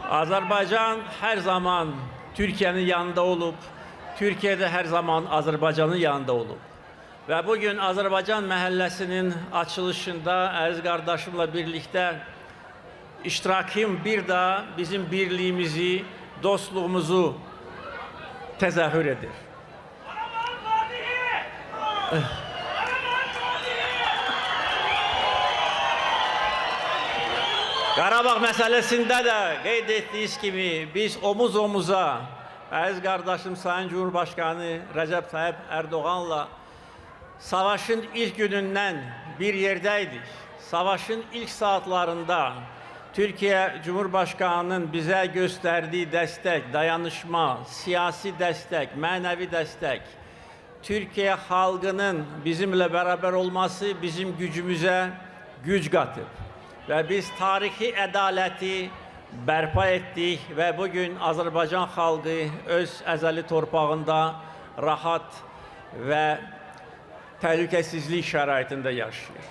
Azerbaycan her zaman Türkiye'nin yanında olup, Türkiye'de her zaman Azerbaycan'ın yanında olup. Ve bugün Azerbaycan Mahallesi'nin açılışında əziz kardeşimle birlikte iştirakım bir daha bizim birliğimizi, dostluğumuzu tezahür edir. Qarabağ məsələsində də qeyd etdiyiniz kimi biz omuz omuza əziz qardaşım Sayın Cumhurbaşkanı Recep Tayyip Erdoğan'la savaşın ilk günündən bir yerdəydik. Savaşın ilk saatlarında Türkiye Cumhurbaşkanı'nın bize gösterdiği destek, dayanışma, siyasi destek, manevi destek, Türkiye halkının bizimle beraber olması bizim gücümüze güç katıp ve biz tarihi adaleti bərpa ettik ve bugün Azerbaycan halkı öz əzəli torpağında rahat ve təhlükəsizlik şəraitində yaşayır.